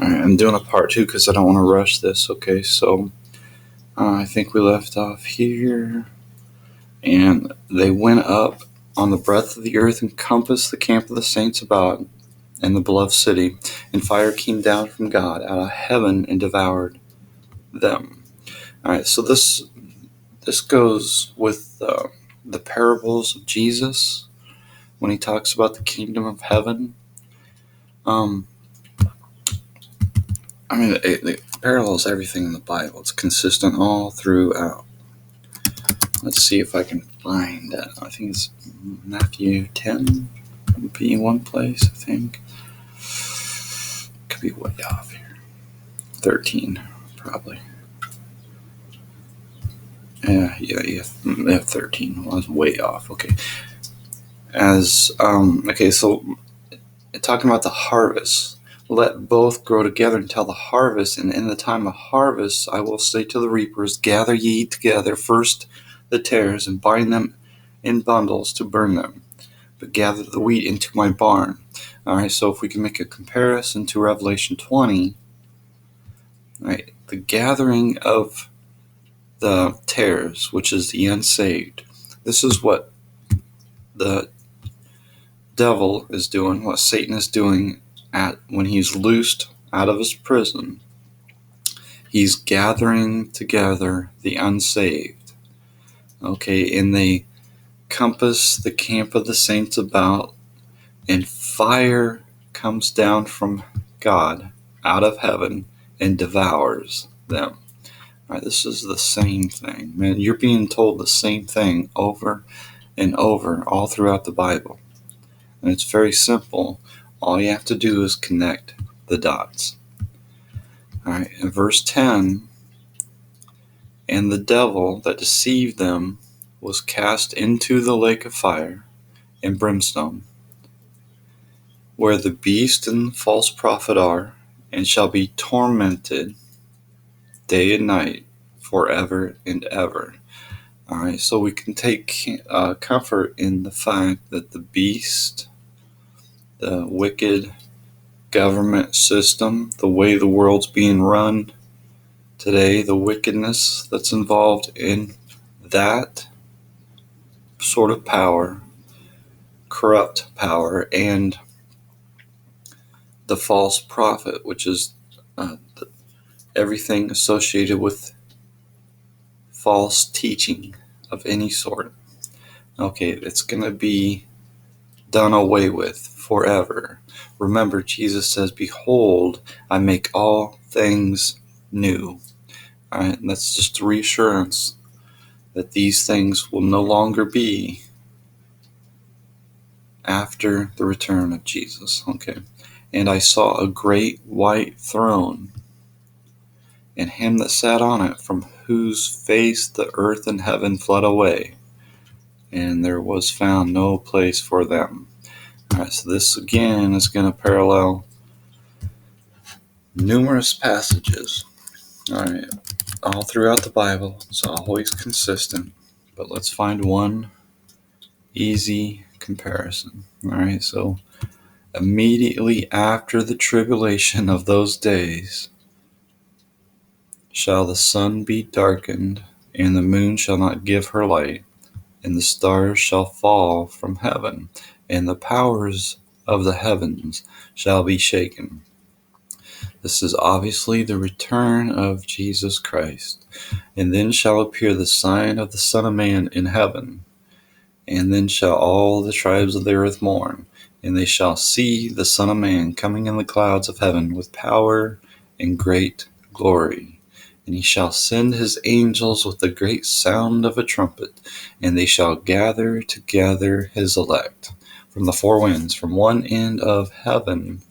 All right, I'm doing a part two because I don't want to rush this. Okay, so I think we left off here. And they went up on the breadth of the earth and compassed the camp of the saints about and the beloved city. And fire came down from God out of heaven and devoured them. All right, so this goes with the parables of Jesus when he talks about the kingdom of heaven. It parallels everything in the Bible. It's consistent all throughout. Let's see if I can find it. I think it's Matthew 10 would be one place, I think. Could be way off here. 13, probably. Yeah, 13. Well, I was way off. Okay. So talking about the harvest. Let both grow together until the harvest, and in the time of harvest I will say to the reapers, gather ye together first the tares, and bind them in bundles to burn them, but gather the wheat into my barn. All right, so if we can make a comparison to Revelation 20, right, the gathering of the tares, which is the unsaved, this is what the devil is doing, what Satan is doing when he's loosed out of his prison. He's gathering together the unsaved. Okay, and they compass the camp of the saints about, and fire comes down from God out of heaven and devours them. All right, this is the same thing. Man, you're being told the same thing over and over all throughout the Bible. And it's very simple. All you have to do is connect the dots. All right, in verse 10, and the devil that deceived them was cast into the lake of fire and brimstone, where the beast and false prophet are, and shall be tormented day and night forever and ever. All right, so we can take comfort in the fact that the beast, the wicked government system, the way the world's being run today, the wickedness that's involved in that sort of power, corrupt power, and the false prophet, which is everything associated with false teaching of any sort. Okay, it's going to be done away with forever. Remember, Jesus says, behold, I make all things new. All right, and that's just a reassurance that these things will no longer be after the return of Jesus. Okay, and I saw a great white throne, and him that sat on it, from whose face the earth and heaven fled away, and there was found no place for them. All right, so this again is going to parallel numerous passages. All right, all throughout the Bible. It's always consistent, but let's find one easy comparison. All right, so immediately after the tribulation of those days shall the sun be darkened, and the moon shall not give her light, and the stars shall fall from heaven, and the powers of the heavens shall be shaken. This is obviously the return of Jesus Christ. And then shall appear the sign of the Son of Man in heaven. And then shall all the tribes of the earth mourn, and they shall see the Son of Man coming in the clouds of heaven with power and great glory. And he shall send his angels with the great sound of a trumpet, and they shall gather together his elect from the four winds, from one end of heaven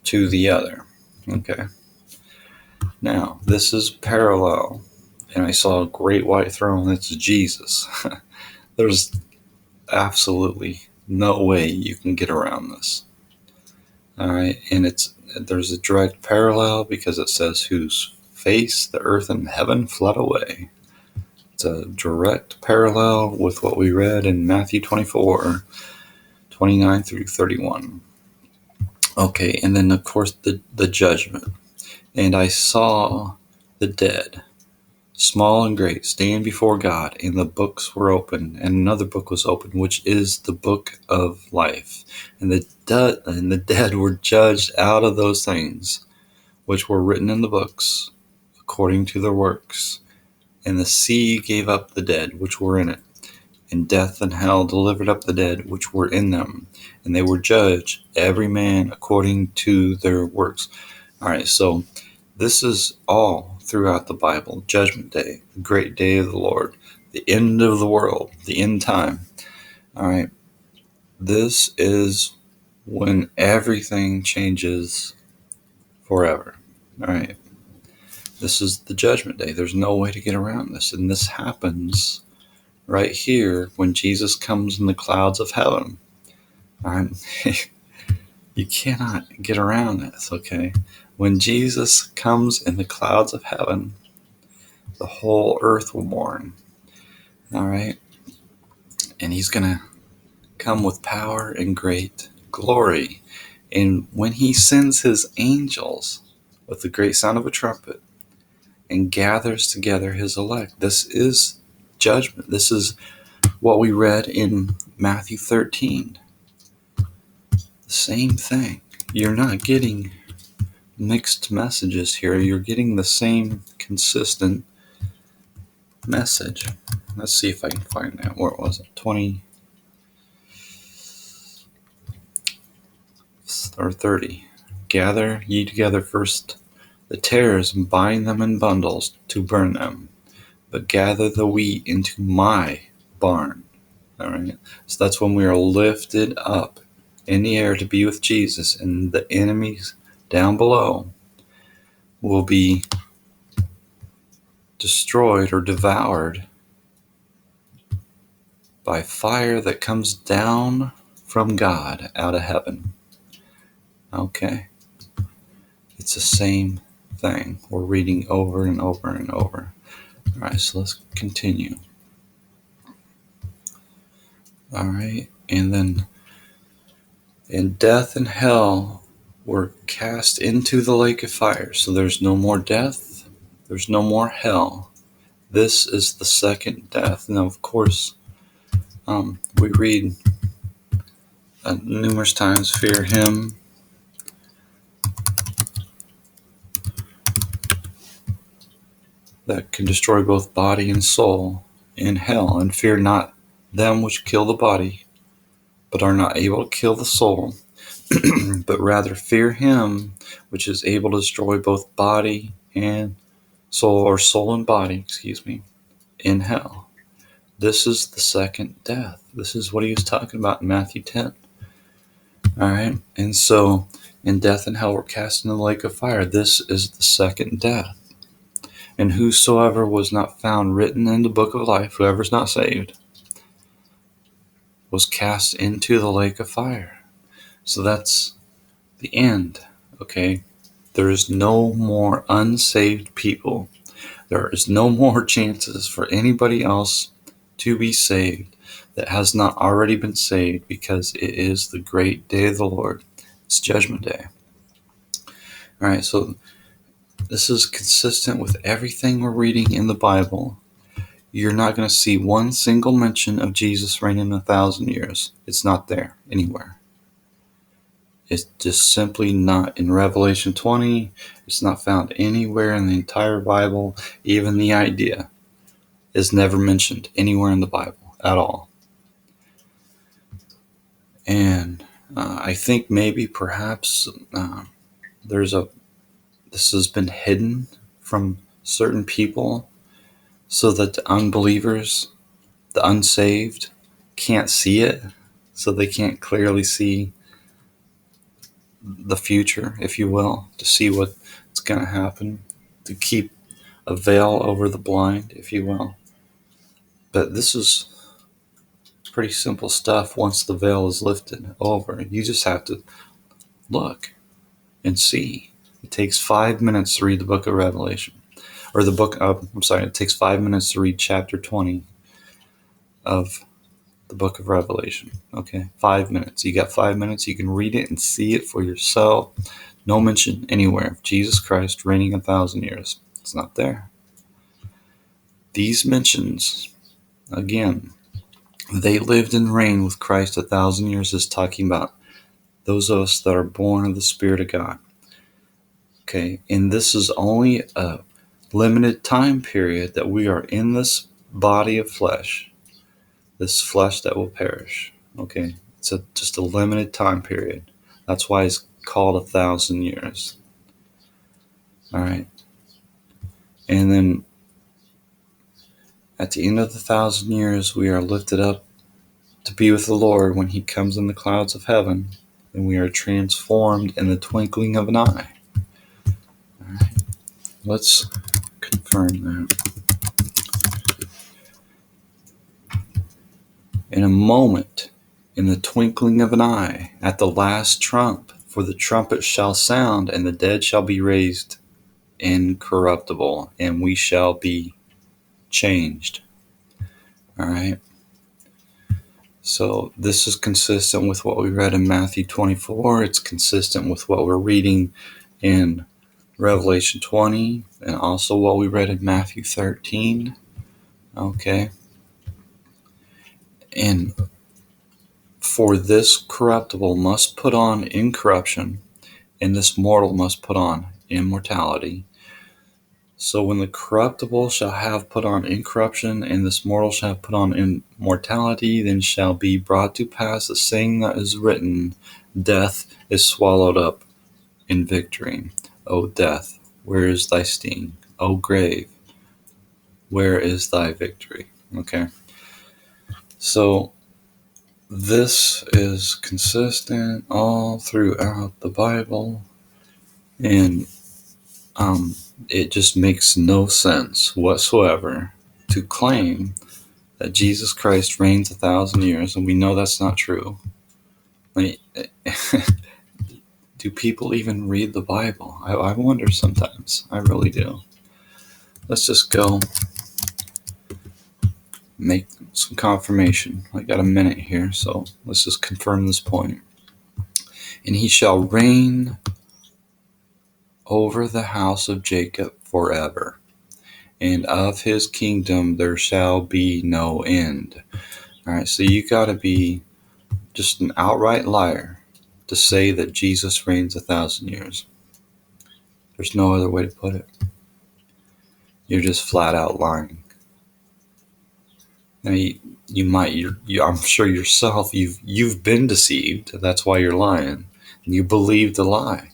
to the other. Okay. Now, this is parallel, and I saw a great white throne. That's Jesus. There's absolutely no way you can get around this. All right, and there's a direct parallel because it says, whose face the earth and heaven fled away. It's a direct parallel with what we read in Matthew 24, 29 through 31. Okay, and then of course the judgment. And I saw the dead, small and great, stand before God, and the books were open, and another book was opened, which is the book of life. And the dead were judged out of those things which were written in the books, according to their works. And the sea gave up the dead which were in it, and death and hell delivered up the dead which were in them, and they were judged, every man according to their works. All right, so this is all throughout the Bible. Judgment Day, the great day of the Lord, the end of the world, the end time. All right, this is when everything changes forever. All right, this is the Judgment Day. There's no way to get around this, and this happens right here when Jesus comes in the clouds of heaven. All right, you cannot get around this. Okay, when Jesus comes in the clouds of heaven, the whole earth will mourn. All right, and he's gonna come with power and great glory, and when he sends his angels with the great sound of a trumpet and gathers together his elect, this is judgment. This is what we read in Matthew 13. The same thing. You're not getting mixed messages here. You're getting the same consistent message. Let's see if I can find that. Where was it? 20 or 30. Gather ye together first the tares, and bind them in bundles to burn them, but gather the wheat into my barn. All right. So that's when we are lifted up in the air to be with Jesus, and the enemies down below will be destroyed or devoured by fire that comes down from God out of heaven. Okay. It's the same thing we're reading over and over and over. All right, so let's continue. All right, and then, and death and hell were cast into the lake of fire. So there's no more death, there's no more hell. This is the second death. Now, of course, we read numerous times, fear him that can destroy both body and soul in hell, and fear not them which kill the body, but are not able to kill the soul, but rather fear him which is able to destroy both body and soul, or soul and body, in hell. This is the second death. This is what he was talking about in Matthew 10. All right, and so, in death and hell were cast in the lake of fire. This is the second death. And whosoever was not found written in the book of life, whoever's not saved, was cast into the lake of fire. So that's the end, okay? There is no more unsaved people. There is no more chances for anybody else to be saved that has not already been saved, because it is the great day of the Lord. It's Judgment Day. All right, so this is consistent with everything we're reading in the Bible. You're not going to see one single mention of Jesus reigning 1,000 years. It's not there anywhere. It's just simply not in Revelation 20. It's not found anywhere in the entire Bible. Even the idea is never mentioned anywhere in the Bible at all. And I think maybe perhaps this has been hidden from certain people so that the unbelievers, the unsaved, can't see it, so they can't clearly see the future, if you will, to see what's going to happen, to keep a veil over the blind, if you will. But this is pretty simple stuff once the veil is lifted over. You just have to look and see. It takes 5 minutes to read the book of Revelation. Or it takes 5 minutes to read chapter 20 of the book of Revelation. Okay, 5 minutes. You got 5 minutes. You can read it and see it for yourself. No mention anywhere of Jesus Christ reigning 1,000 years. It's not there. These mentions, again, they lived and reigned with Christ 1,000 years, is talking about those of us that are born of the Spirit of God. Okay, and this is only a limited time period that we are in this body of flesh, this flesh that will perish. Okay, it's just a limited time period. That's why it's called 1,000 years. All right, and then at the end of the 1,000 years, we are lifted up to be with the Lord when He comes in the clouds of heaven, and we are transformed in the twinkling of an eye. All right, let's confirm that. In a moment, in the twinkling of an eye, at the last trump, for the trumpet shall sound, and the dead shall be raised incorruptible, and we shall be changed. All right. So this is consistent with what we read in Matthew 24. It's consistent with what we're reading in Revelation 20, and also what we read in Matthew 13. Okay. And for this corruptible must put on incorruption, and this mortal must put on immortality. So when the corruptible shall have put on incorruption, and this mortal shall have put on immortality, then shall be brought to pass the saying that is written, death is swallowed up in victory. O death, where is thy sting? O grave, where is thy victory? Okay. So this is consistent all throughout the Bible, and it just makes no sense whatsoever to claim that Jesus Christ reigns 1,000 years, and we know that's not true. Like, do people even read the Bible? I wonder sometimes. I really do. Let's just go make some confirmation. I got a minute here, so let's just confirm this point. And he shall reign over the house of Jacob forever, and of his kingdom there shall be no end. All right, so you got to be just an outright liar to say that Jesus reigns 1,000 years. There's no other way to put it. You're just flat out lying. Now I'm sure yourself, you've been deceived. That's why you're lying, and you believe the lie.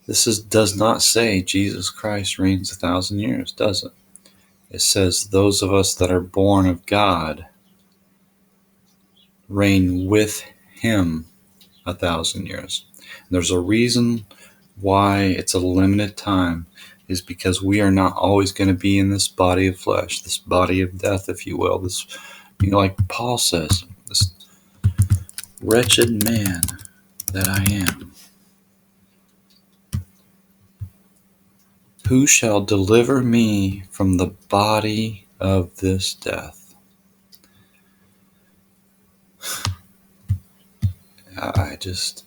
This does not say Jesus Christ reigns 1,000 years, does it? It says those of us that are born of God reign with Him 1,000 years. And there's a reason why it's a limited time, is because we are not always going to be in this body of flesh, this body of death, if you will. This, like Paul says, this wretched man that I am. Who shall deliver me from the body of this death? I just,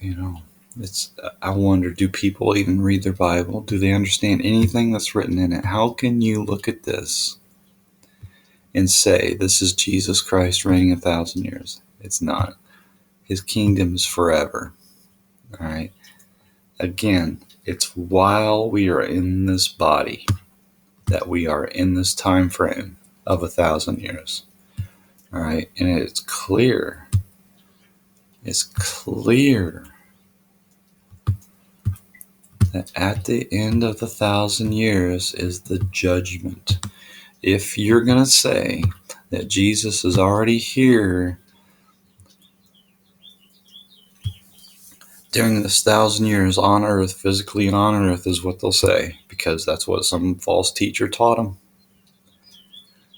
I wonder, do people even read their Bible? Do they understand anything that's written in it? How can you look at this and say, this is Jesus Christ reigning 1,000 years? It's not. His kingdom is forever. All right. Again, it's while we are in this body that we are in this time frame of 1,000 years. All right. And it's clear. It's clear that at the end of the 1,000 years is the judgment. If you're going to say that Jesus is already here during this 1,000 years on earth, physically on earth, is what they'll say, because that's what some false teacher taught them,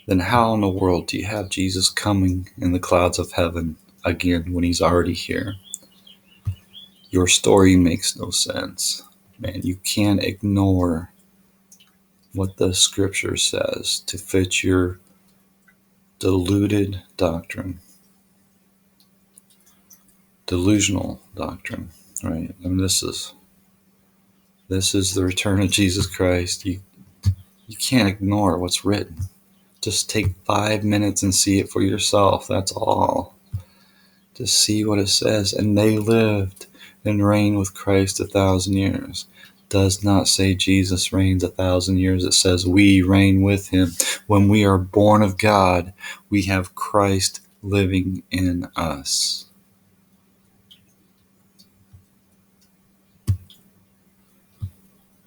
then how in the world do you have Jesus coming in the clouds of heaven again when He's already here? Your story makes no sense. Man, you can't ignore what the scripture says to fit your Deluded doctrine. Delusional doctrine, right? I mean, this is the return of Jesus Christ. You can't ignore what's written. Just take 5 minutes and see it for yourself. That's all. Just see what it says. And they lived and reigned with Christ 1,000 years. Does not say Jesus reigns 1,000 years. It says we reign with him. When we are born of God, we have Christ living in us.